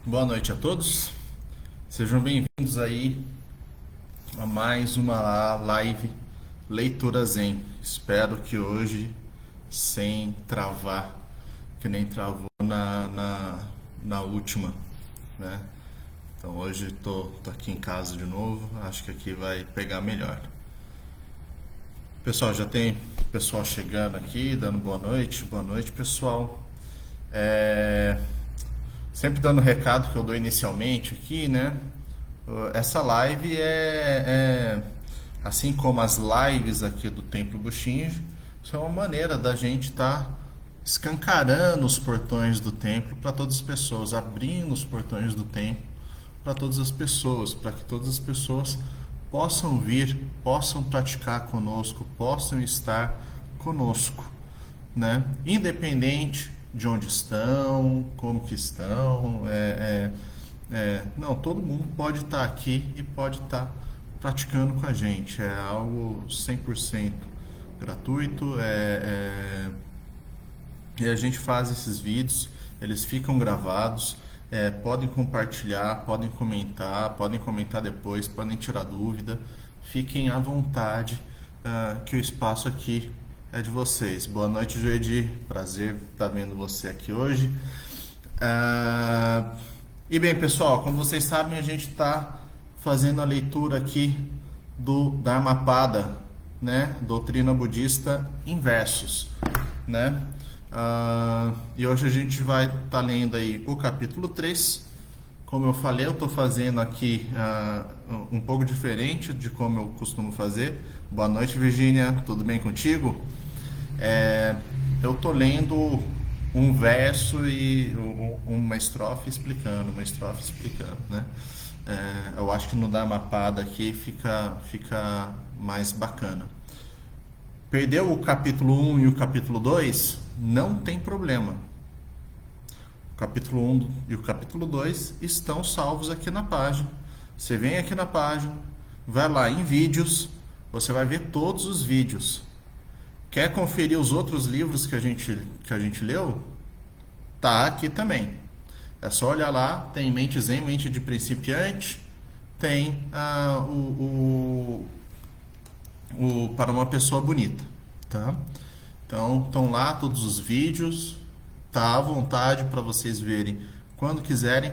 Boa noite a todos, sejam bem-vindos aí a mais uma live Leitura Zen. Espero que hoje, sem travar, que nem travou na última, né? Então hoje tô aqui em casa de novo, acho que aqui vai pegar melhor. Pessoal, já tem pessoal chegando aqui, dando boa noite pessoal. É, Sempre dando o recado que eu dou inicialmente aqui, né? Essa live assim como as lives aqui do Templo Bushinji, isso é uma maneira da gente estar escancarando os portões do templo para todas as pessoas, abrindo os portões do templo para todas as pessoas, para que todas as pessoas possam vir, possam praticar conosco, possam estar conosco, né? Independente de onde estão, como que estão, não, todo mundo pode estar aqui e pode estar praticando com a gente. É algo 100% gratuito, e a gente faz esses vídeos, eles ficam gravados, podem compartilhar, podem comentar depois, podem tirar dúvida, fiquem à vontade, que o espaço aqui é de vocês. Boa noite, Joedi, prazer estar vendo você aqui hoje. E bem, pessoal, como vocês sabem, a gente está fazendo a leitura aqui do Dhammapada, né? Doutrina Budista em versos, né? E hoje a gente vai estar lendo aí o capítulo 3. Como eu falei, eu estou fazendo aqui um pouco diferente de como eu costumo fazer. Boa noite, Virgínia, tudo bem contigo? Eu estou lendo um verso e uma estrofe explicando, né? Eu acho que no Dhammapada aqui fica mais bacana. Perdeu o capítulo 1 e o capítulo 2? Não tem problema. O capítulo 1 e o capítulo 2 estão salvos aqui na página. Você vem aqui na página, vai lá em vídeos, você vai ver todos os vídeos. Quer conferir os outros livros que a gente leu? Tá aqui também. É só olhar lá, tem Mente Zen, Mente de Principiante, tem o Para uma Pessoa Bonita, tá? Então, estão lá todos os vídeos, tá à vontade para vocês verem quando quiserem,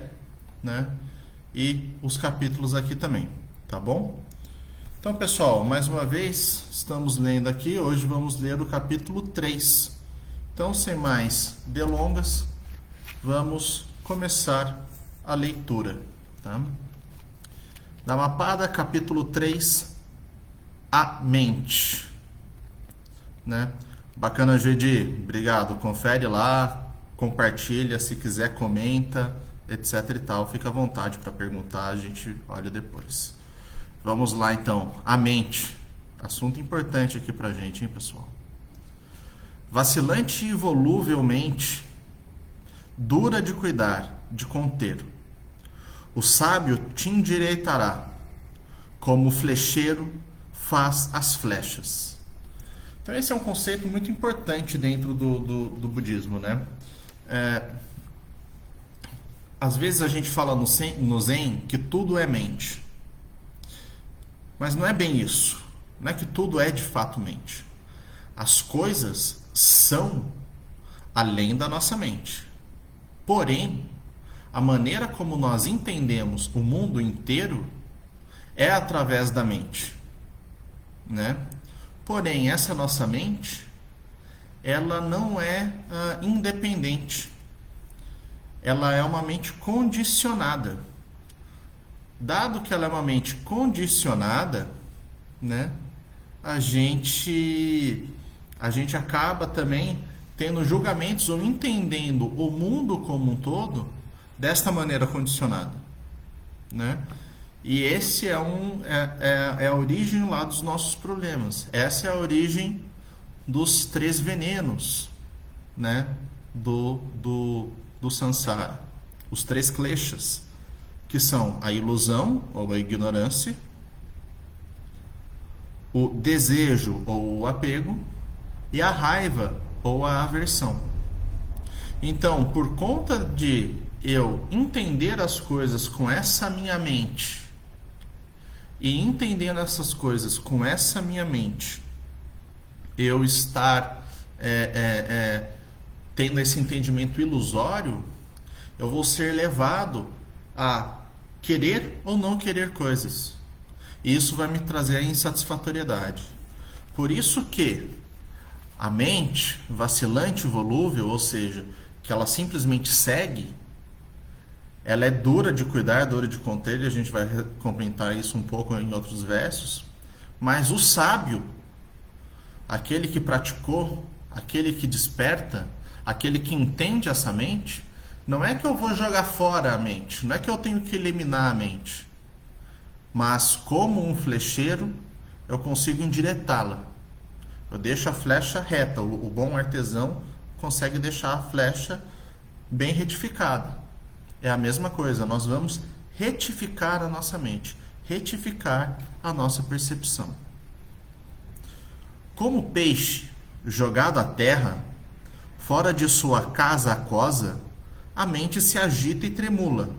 né? E os capítulos aqui também, tá bom? Então, pessoal, mais uma vez, estamos lendo aqui, hoje vamos ler o capítulo 3. Então, sem mais delongas, vamos começar a leitura, tá? Dhammapada, capítulo 3, a mente, né? Bacana, Gedi, obrigado. Confere lá, compartilha, se quiser comenta, etc e tal. Fica à vontade para perguntar, a gente olha depois. Vamos lá então, a mente. Assunto importante aqui pra gente, hein, pessoal? Vacilante e voluvelmente, dura de cuidar, de conter. O sábio te endireitará, como o flecheiro faz as flechas. Então esse é um conceito muito importante dentro do budismo, né? Às vezes a gente fala no Zen que tudo é mente. Mas não é bem isso. Não é que tudo é de fato mente. As coisas são além da nossa mente. Porém, a maneira como nós entendemos o mundo inteiro é através da mente, né? Porém, essa nossa mente, ela não é independente. Ela é uma mente condicionada. Dado que ela é uma mente condicionada, né, a gente acaba também tendo julgamentos ou entendendo o mundo como um todo desta maneira condicionada, né? E esse é a origem lá dos nossos problemas. Essa é a origem dos 3 venenos, né, do samsara. Os 3 kleshas, que são a ilusão ou a ignorância, o desejo ou o apego e a raiva ou a aversão. Então, por conta de eu entender as coisas com essa minha mente, e entendendo essas coisas com essa minha mente, eu estar tendo esse entendimento ilusório, eu vou ser levado a querer ou não querer coisas. E isso vai me trazer a insatisfatoriedade. Por isso que a mente vacilante e volúvel, ou seja, que ela simplesmente segue, ela é dura de cuidar, dura de conter, e a gente vai comentar isso um pouco em outros versos. Mas o sábio, aquele que praticou, aquele que desperta, aquele que entende essa mente, não é que eu vou jogar fora a mente, não é que eu tenho que eliminar a mente, mas como um flecheiro, eu consigo endireitá-la. Eu deixo a flecha reta, o bom artesão consegue deixar a flecha bem retificada. É a mesma coisa, nós vamos retificar a nossa mente, retificar a nossa percepção. Como peixe jogado à terra, fora de sua casa aquosa, a mente se agita e tremula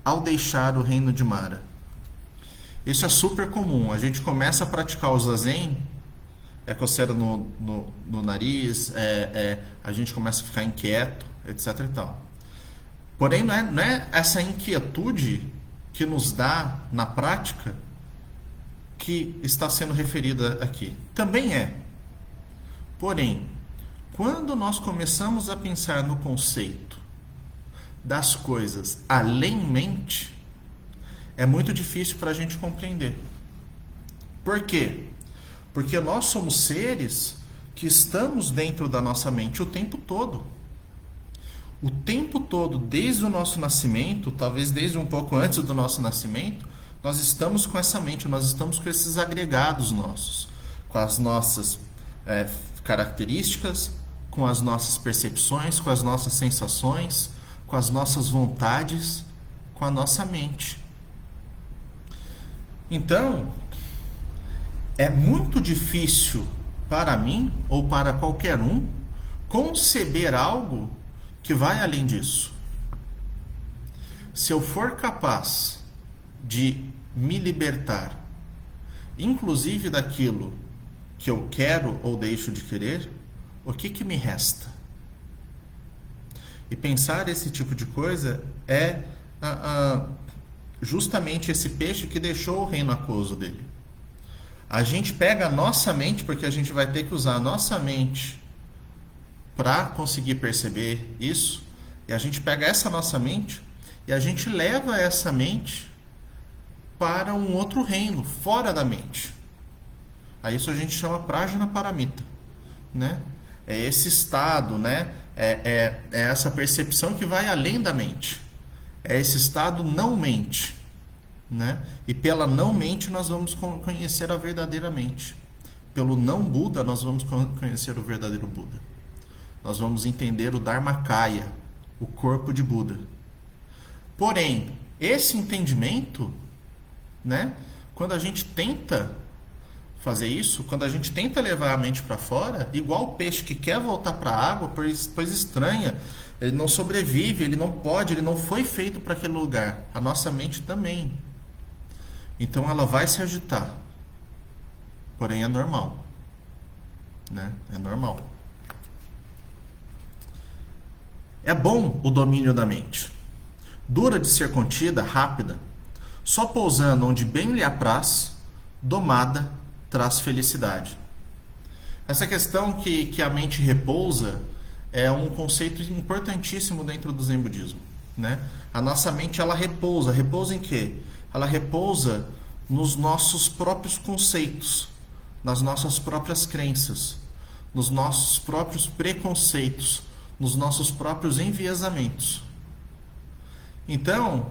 ao deixar o reino de Mara. Isso é super comum. A gente começa a praticar o zazen, coceira no nariz, a gente começa a ficar inquieto, etc. e tal. Porém, não é essa inquietude que nos dá na prática que está sendo referida aqui. Também é. Porém, quando nós começamos a pensar no conceito das coisas além mente, é muito difícil para a gente compreender. Por quê? Porque nós somos seres que estamos dentro da nossa mente o tempo todo. O tempo todo, desde o nosso nascimento, talvez desde um pouco antes do nosso nascimento, nós estamos com essa mente, nós estamos com esses agregados nossos, com as nossas características, com as nossas percepções, com as nossas sensações, com as nossas vontades, com a nossa mente. Então, é muito difícil para mim ou para qualquer um conceber algo que vai além disso. Se eu for capaz de me libertar, inclusive daquilo que eu quero ou deixo de querer, o que me resta? E pensar esse tipo de coisa é justamente esse peixe que deixou o reino aquoso dele. A gente pega a nossa mente, porque a gente vai ter que usar a nossa mente para conseguir perceber isso, e a gente pega essa nossa mente e a gente leva essa mente para um outro reino, fora da mente. A isso a gente chama prajna paramita, né? É esse estado, né? É essa percepção que vai além da mente. É esse estado não mente, né? E pela não mente nós vamos conhecer a verdadeira mente. Pelo não Buda nós vamos conhecer o verdadeiro Buda. Nós vamos entender o Dharmakaya, o corpo de Buda. Porém, esse entendimento, né? Quando a gente tenta fazer isso, quando a gente tenta levar a mente para fora, igual o peixe que quer voltar para a água, pois estranha, ele não sobrevive, ele não pode, ele não foi feito para aquele lugar. A nossa mente também. Então ela vai se agitar. Porém é normal, né? É normal. É bom o domínio da mente. Dura de ser contida, rápida, só pousando onde bem lhe apraz, domada, traz felicidade. Essa questão que a mente repousa é um conceito importantíssimo dentro do Zen Budismo, né? A nossa mente, ela repousa. Repousa em quê? Ela repousa nos nossos próprios conceitos, nas nossas próprias crenças, nos nossos próprios preconceitos, nos nossos próprios enviesamentos. Então,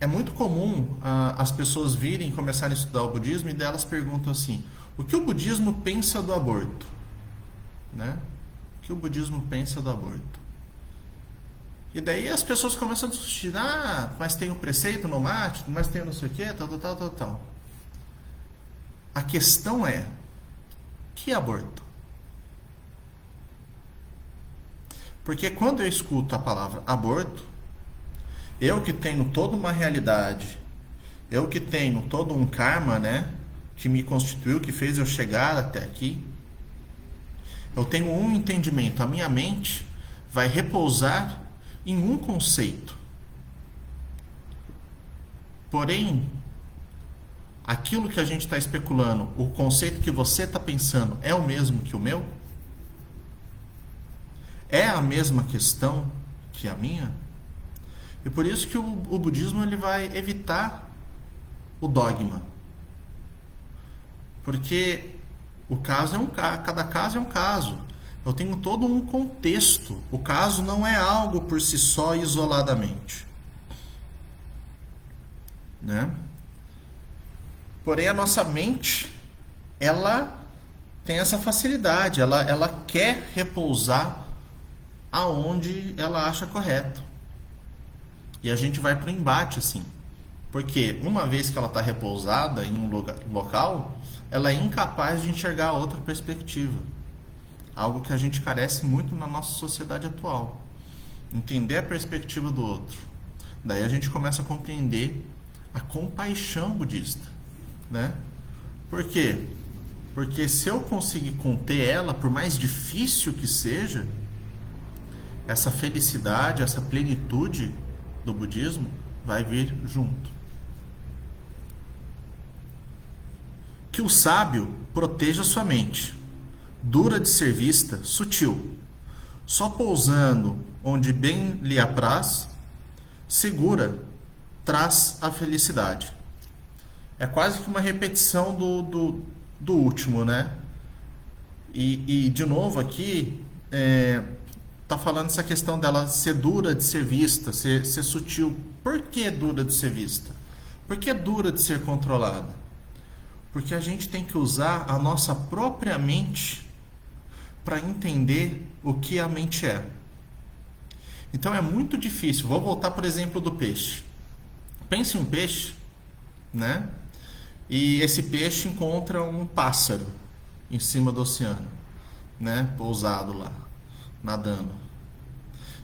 é muito comum as pessoas virem começarem a estudar o budismo e delas perguntam assim: o que o budismo pensa do aborto? Né? O que o budismo pensa do aborto? E daí as pessoas começam a discutir: mas tem o preceito no mate, mas tem não sei o que, tal. A questão é: que aborto? Porque quando eu escuto a palavra aborto, Eu que tenho toda uma realidade, eu que tenho todo um karma, né? Que me constituiu, que fez eu chegar até aqui. Eu tenho um entendimento. A minha mente vai repousar em um conceito. Porém, aquilo que a gente está especulando, o conceito que você está pensando, é o mesmo que o meu? É a mesma questão que a minha? E por isso que o budismo ele vai evitar o dogma. Porque o caso é cada caso é um caso. Eu tenho todo um contexto. O caso não é algo por si só isoladamente, né? Porém, a nossa mente, ela tem essa facilidade, ela quer repousar aonde ela acha correto. E a gente vai para o embate, assim. Porque uma vez que ela está repousada em um local, ela é incapaz de enxergar outra perspectiva. Algo que a gente carece muito na nossa sociedade atual. Entender a perspectiva do outro. Daí a gente começa a compreender a compaixão budista, né? Por quê? Porque se eu conseguir conter ela, por mais difícil que seja, essa felicidade, essa plenitude do budismo vai vir junto. Que o sábio proteja sua mente, dura de ser vista, sutil, só pousando onde bem lhe apraz, segura, traz a felicidade. É quase que uma repetição do último, né? E de novo aqui, tá falando essa questão dela ser dura de ser vista, ser sutil. Por que dura de ser vista? Por que dura de ser controlada? Porque a gente tem que usar a nossa própria mente para entender o que a mente é. Então é muito difícil. Vou voltar, por exemplo, do peixe. Pense em um peixe, né? E esse peixe encontra um pássaro em cima do oceano, né? Pousado lá, nadando.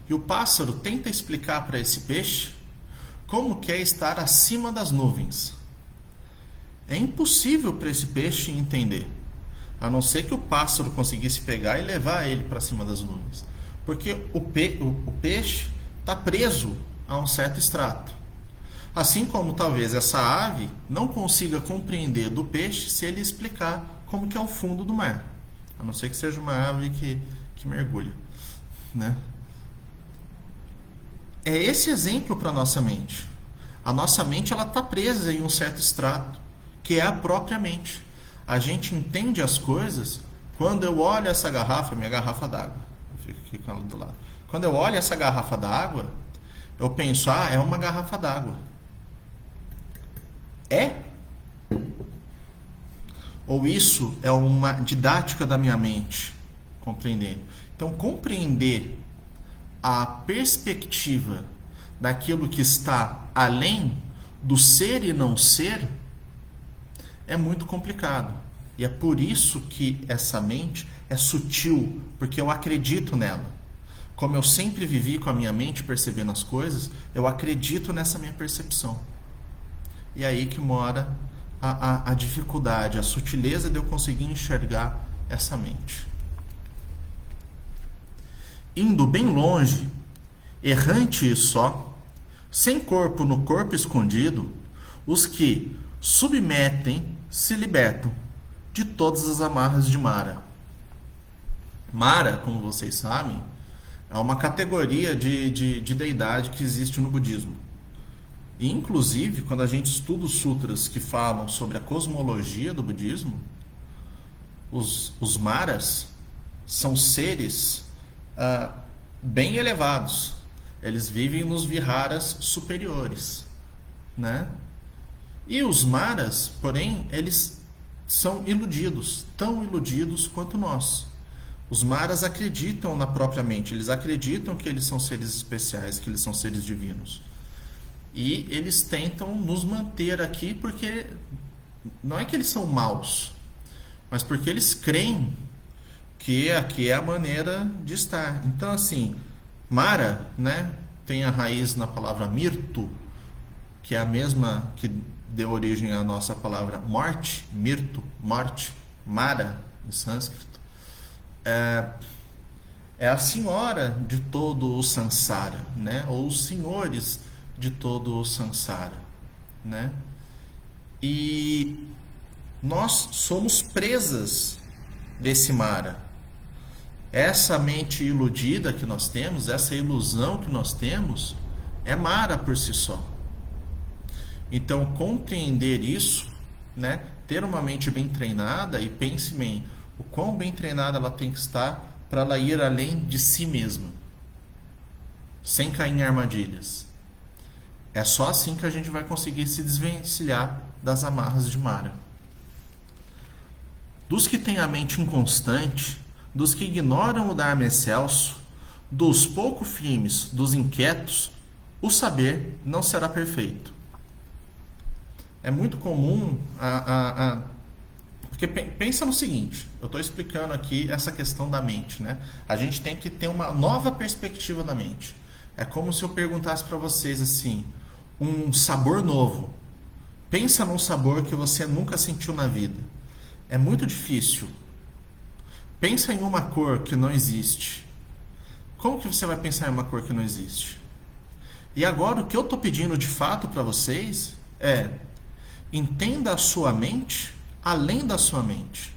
E o pássaro tenta explicar para esse peixe como que é estar acima das nuvens. É impossível para esse peixe entender, a não ser que o pássaro conseguisse pegar e levar ele para cima das nuvens. Porque o peixe está preso a um certo extrato. Assim como talvez essa ave não consiga compreender do peixe se ele explicar como que é o fundo do mar. A não ser que seja uma ave que mergulha, né? É esse exemplo para a nossa mente. A nossa mente ela está presa em um certo extrato, que é a própria mente. A gente entende as coisas quando eu olho essa garrafa, minha garrafa d'água. Fica aqui com ela do lado. Quando eu olho essa garrafa d'água, eu penso, é uma garrafa d'água. É? Ou isso é uma didática da minha mente? Compreender. Então, compreender a perspectiva daquilo que está além do ser e não ser é muito complicado. E é por isso que essa mente é sutil, porque eu acredito nela. Como eu sempre vivi com a minha mente percebendo as coisas, eu acredito nessa minha percepção. E é aí que mora a dificuldade, a sutileza de eu conseguir enxergar essa mente. Indo bem longe, errante e só, sem corpo no corpo escondido, os que submetem se libertam de todas as amarras de Mara. Mara, como vocês sabem, é uma categoria de deidade que existe no budismo. E, inclusive, quando a gente estuda os sutras que falam sobre a cosmologia do budismo, os Maras são seres bem elevados. Eles vivem nos viharas superiores, né? E os Maras, porém, eles são iludidos, tão iludidos quanto nós. Os Maras acreditam na própria mente, eles acreditam que eles são seres especiais, que eles são seres divinos. E eles tentam nos manter aqui porque não é que eles são maus, mas porque eles creem que aqui é a maneira de estar. Então, assim, Mara, né, tem a raiz na palavra mirto, que é a mesma que deu origem à nossa palavra morte, mirto, morte, Mara, em sânscrito. É a senhora de todo o samsara, né? Ou os senhores de todo o samsara, né? E nós somos presas desse Mara. Essa mente iludida que nós temos, essa ilusão que nós temos, é Mara por si só. Então, compreender isso, né? Ter uma mente bem treinada, e pense bem, o quão bem treinada ela tem que estar para ela ir além de si mesma, sem cair em armadilhas. É só assim que a gente vai conseguir se desvencilhar das amarras de Mara. Dos que têm a mente inconstante, dos que ignoram o Dharma excelso, dos pouco firmes, dos inquietos, o saber não será perfeito. É muito comum porque pensa no seguinte, eu estou explicando aqui essa questão da mente, né? A gente tem que ter uma nova perspectiva da mente. É como se eu perguntasse para vocês assim, um sabor novo. Pensa num sabor que você nunca sentiu na vida. É muito difícil. Pensa em uma cor que não existe. Como que você vai pensar em uma cor que não existe? E agora o que eu estou pedindo de fato para vocês é: entenda a sua mente além da sua mente.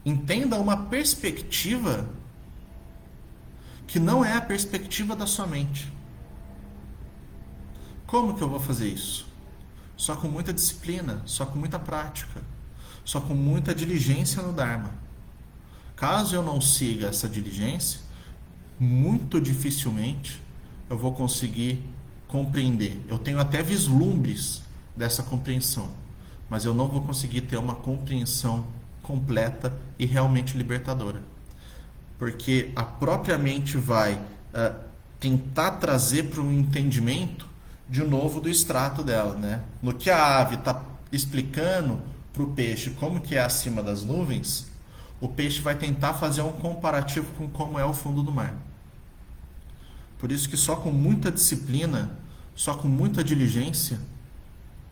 Entenda uma perspectiva que não é a perspectiva da sua mente. Como que eu vou fazer isso? Só com muita disciplina, só com muita prática, só com muita diligência no Dharma. Caso eu não siga essa diligência, muito dificilmente eu vou conseguir compreender. Eu tenho até vislumbres dessa compreensão, mas eu não vou conseguir ter uma compreensão completa e realmente libertadora. Porque a própria mente vai tentar trazer para um entendimento de novo do extrato dela, né? No que a ave está explicando para o peixe como que é acima das nuvens, o peixe vai tentar fazer um comparativo com como é o fundo do mar. Por isso que só com muita disciplina, só com muita diligência,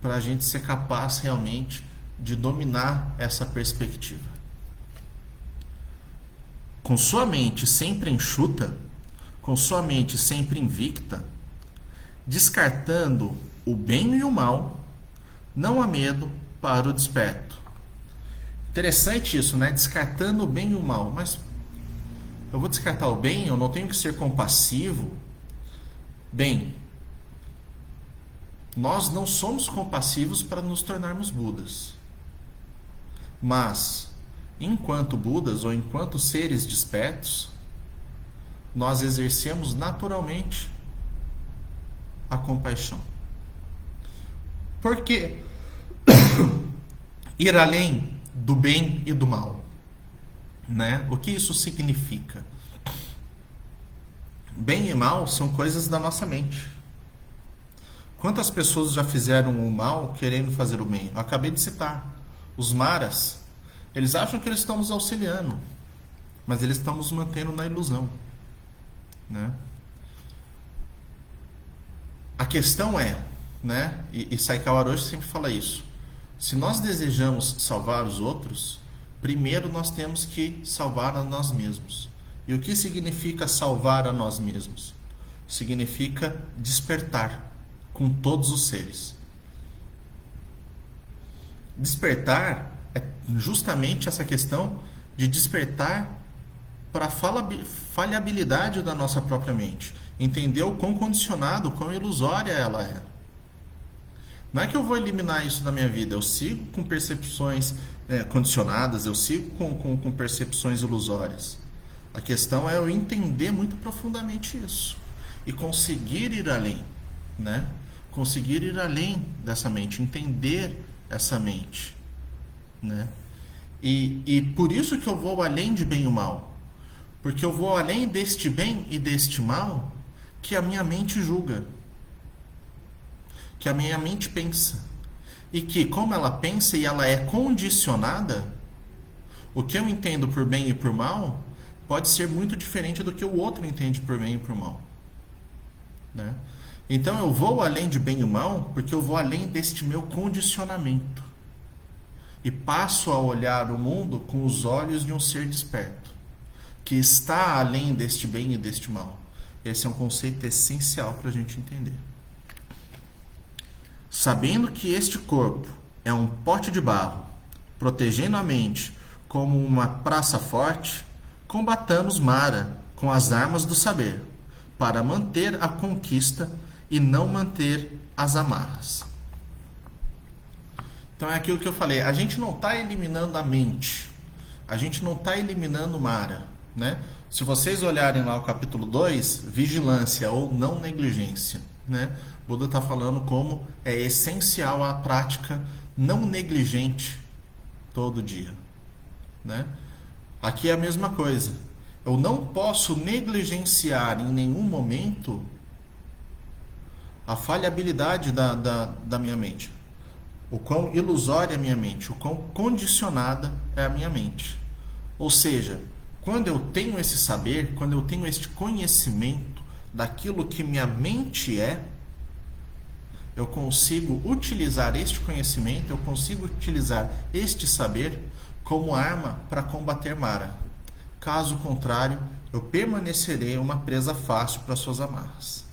para a gente ser capaz realmente de dominar essa perspectiva. Com sua mente sempre enxuta, com sua mente sempre invicta, descartando o bem e o mal, não há medo para o desperto. Interessante isso, né? Descartando o bem e o mal. Mas eu vou descartar o bem? Eu não tenho que ser compassivo? Bem, nós não somos compassivos para nos tornarmos Budas. Mas, enquanto Budas ou enquanto seres despertos, nós exercemos naturalmente a compaixão. Por quê? Ir além do bem e do mal, né? O que isso significa? Bem e mal são coisas da nossa mente. Quantas pessoas já fizeram o mal querendo fazer o bem? Eu acabei de citar. Os maras, eles acham que eles estão nos auxiliando, mas eles estão nos mantendo na ilusão, né? A questão é, né? E Saikawa Aroshi sempre fala isso. Se nós desejamos salvar os outros, primeiro nós temos que salvar a nós mesmos. E o que significa salvar a nós mesmos? Significa despertar com todos os seres. Despertar é justamente essa questão de despertar para a falhabilidade da nossa própria mente. Entender o quão condicionado, o quão ilusória ela é. Não é que eu vou eliminar isso da minha vida, eu sigo com percepções condicionadas, eu sigo com percepções ilusórias. A questão é eu entender muito profundamente isso e conseguir ir além, né? Conseguir ir além dessa mente, entender essa mente, né? E por isso que eu vou além de bem e mal, porque eu vou além deste bem e deste mal que a minha mente julga, que a minha mente pensa, e que como ela pensa e ela é condicionada, o que eu entendo por bem e por mal pode ser muito diferente do que o outro entende por bem e por mal. né? Então eu vou além de bem e mal porque eu vou além deste meu condicionamento e passo a olhar o mundo com os olhos de um ser desperto, que está além deste bem e deste mal. Esse é um conceito essencial para a gente entender. Sabendo que este corpo é um pote de barro, protegendo a mente como uma praça forte, combatamos Mara com as armas do saber, para manter a conquista e não manter as amarras. Então é aquilo que eu falei, a gente não está eliminando a mente, a gente não está eliminando Mara, né? Se vocês olharem lá o capítulo 2, vigilância ou não negligência, né? Buda está falando como é essencial a prática não negligente todo dia, né? Aqui é a mesma coisa. Eu não posso negligenciar em nenhum momento a falhabilidade da minha mente. O quão ilusória é a minha mente, o quão condicionada é a minha mente. Ou seja, quando eu tenho esse saber, quando eu tenho este conhecimento daquilo que minha mente é, eu consigo utilizar este conhecimento, eu consigo utilizar este saber como arma para combater Mara. Caso contrário, eu permanecerei uma presa fácil para suas amarras.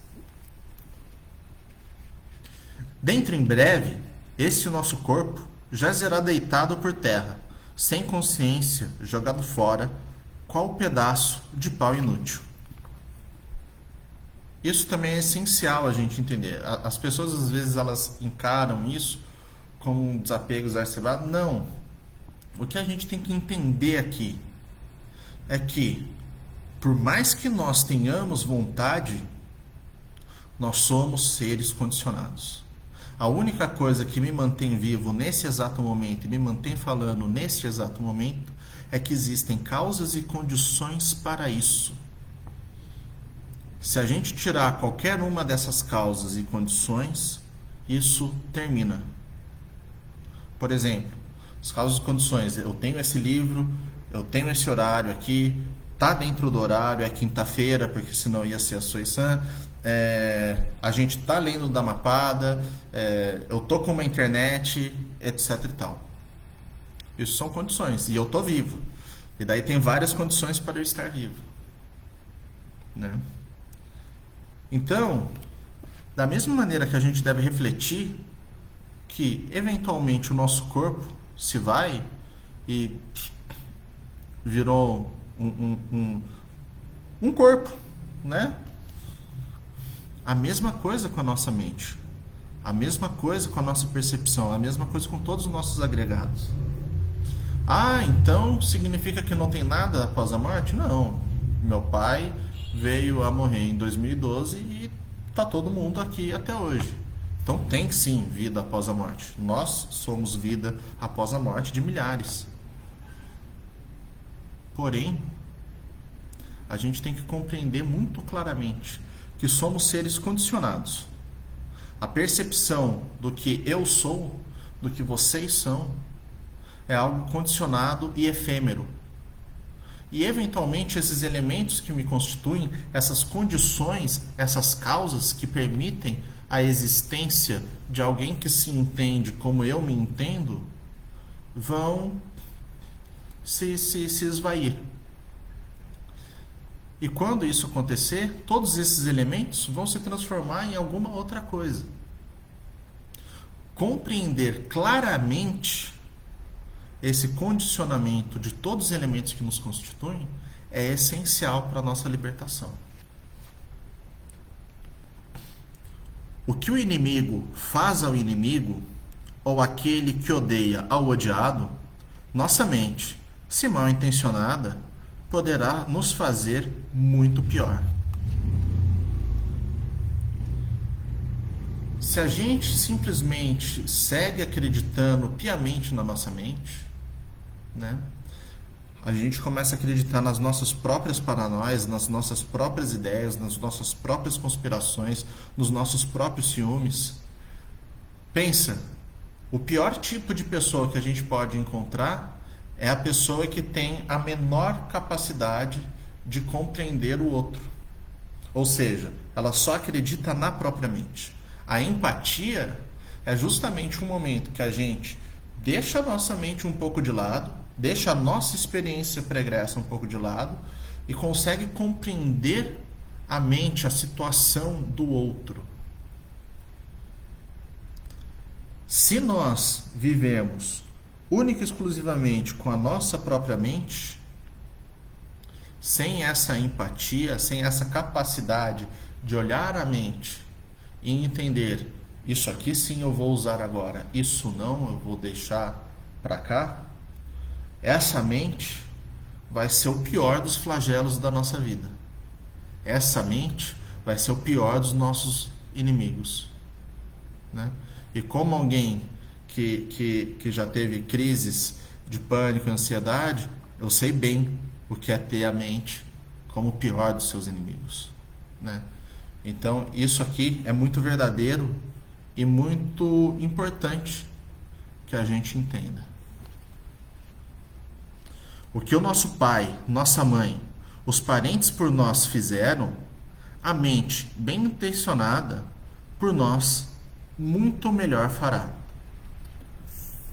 Dentro em breve, este nosso corpo jazerá deitado por terra, sem consciência, jogado fora, qual pedaço de pau inútil. Isso também é essencial a gente entender. As pessoas, às vezes, elas encaram isso como um desapego exacerbado. Não. O que a gente tem que entender aqui é que, por mais que nós tenhamos vontade, nós somos seres condicionados. A única coisa que me mantém vivo nesse exato momento e me mantém falando nesse exato momento é que existem causas e condições para isso. Se a gente tirar qualquer uma dessas causas e condições, isso termina. Por exemplo, as causas e condições. Eu tenho esse livro, eu tenho esse horário aqui, tá dentro do horário, é quinta-feira, porque senão ia ser a Soisan. A gente tá lendo o Dhammapada, eu tô com uma internet, etc e tal. Isso são condições, e eu tô vivo. E daí tem várias condições para eu estar vivo, né? Então, da mesma maneira que a gente deve refletir que eventualmente o nosso corpo se vai e virou um corpo, né? A mesma coisa com a nossa mente, a mesma coisa com a nossa percepção, a mesma coisa com todos os nossos agregados. Ah, então significa que não tem nada após a morte? Não. Meu pai veio a morrer em 2012 e tá todo mundo aqui até hoje. Então tem sim vida após a morte. Nós somos vida após a morte de milhares. Porém, a gente tem que compreender muito claramente que somos seres condicionados. A percepção do que eu sou, do que vocês são, é algo condicionado e efêmero. E eventualmente esses elementos que me constituem, essas condições, essas causas que permitem a existência de alguém que se entende como eu me entendo, vão se esvair. E quando isso acontecer, todos esses elementos vão se transformar em alguma outra coisa. Compreender claramente esse condicionamento de todos os elementos que nos constituem é essencial para a nossa libertação. O que o inimigo faz ao inimigo, ou aquele que odeia ao odiado, nossa mente, se mal intencionada, poderá nos fazer muito pior. Se a gente simplesmente segue acreditando piamente na nossa mente, né, a gente começa a acreditar nas nossas próprias paranoias, nas nossas próprias ideias, nas nossas próprias conspirações, nos nossos próprios ciúmes. Pensa, o pior tipo de pessoa que a gente pode encontrar é a pessoa que tem a menor capacidade de compreender o outro. Ou seja, ela só acredita na própria mente. A empatia é justamente um momento que a gente deixa a nossa mente um pouco de lado, deixa a nossa experiência pregressa um pouco de lado e consegue compreender a mente, a situação do outro. Se nós vivemos única e exclusivamente com a nossa própria mente, sem essa empatia, sem essa capacidade de olhar a mente e entender, isso aqui sim eu vou usar agora, isso não eu vou deixar para cá, essa mente vai ser o pior dos flagelos da nossa vida. Essa mente vai ser o pior dos nossos inimigos, né? E como alguém que já teve crises de pânico e ansiedade, eu sei bem o que é ter a mente como o pior dos seus inimigos, né? Então, isso aqui é muito verdadeiro e muito importante que a gente entenda. O que o nosso pai, nossa mãe, os parentes por nós fizeram, a mente bem intencionada por nós muito melhor fará.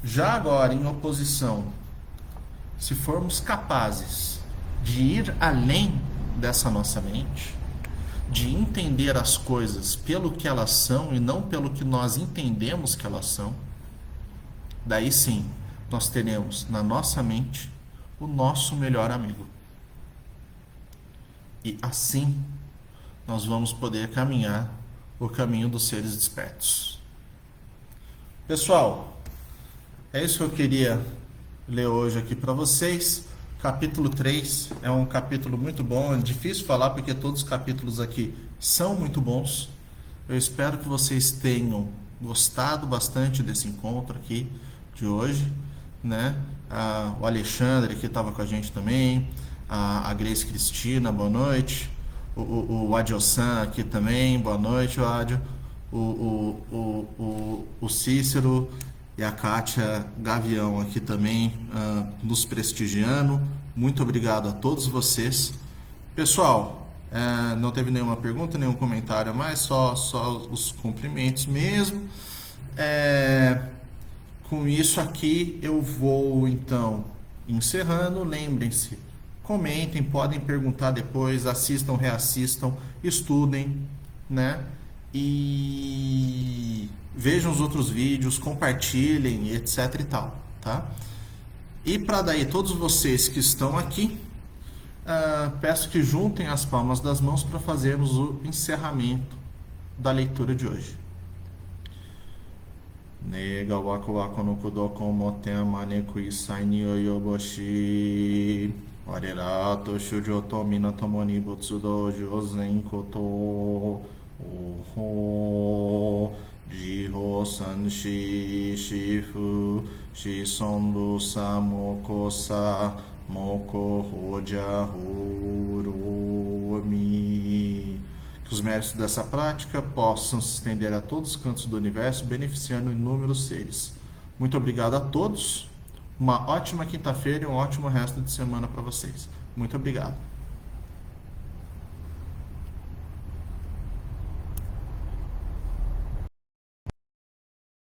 Já agora, em oposição, se formos capazes de ir além dessa nossa mente, de entender as coisas pelo que elas são e não pelo que nós entendemos que elas são, daí sim nós teremos na nossa mente o nosso melhor amigo. E assim nós vamos poder caminhar o caminho dos seres despertos. Pessoal, é isso que eu queria ler hoje aqui para vocês. Capítulo 3 é um capítulo muito bom, é difícil falar porque todos os capítulos aqui são muito bons. Eu espero que vocês tenham gostado bastante desse encontro aqui de hoje, né? O Alexandre que estava com a gente também, a Grace Cristina, boa noite. O Adilson aqui também, boa noite, Adio. O Cícero e a Kátia Gavião aqui também nos prestigiando. Muito obrigado a todos vocês. Pessoal, não teve nenhuma pergunta, nenhum comentário a mais, só os cumprimentos mesmo. Com isso aqui eu vou então encerrando. Lembrem-se, comentem, podem perguntar depois, assistam, reassistam, estudem, né? E vejam os outros vídeos, compartilhem, etc e tal, tá? E para daí todos vocês que estão aqui, peço que juntem as palmas das mãos para fazermos o encerramento da leitura de hoje. Nega wako wako no kudoko motema neku isai ni yoboshi warerato shujoto minatomo ni butsudo jozen koto oho jiho sanshi shifu shisonbu samokosa moko hoja huromi. Que os méritos dessa prática possam se estender a todos os cantos do universo, beneficiando inúmeros seres. Muito obrigado a todos. Uma ótima quinta-feira e um ótimo resto de semana para vocês. Muito obrigado.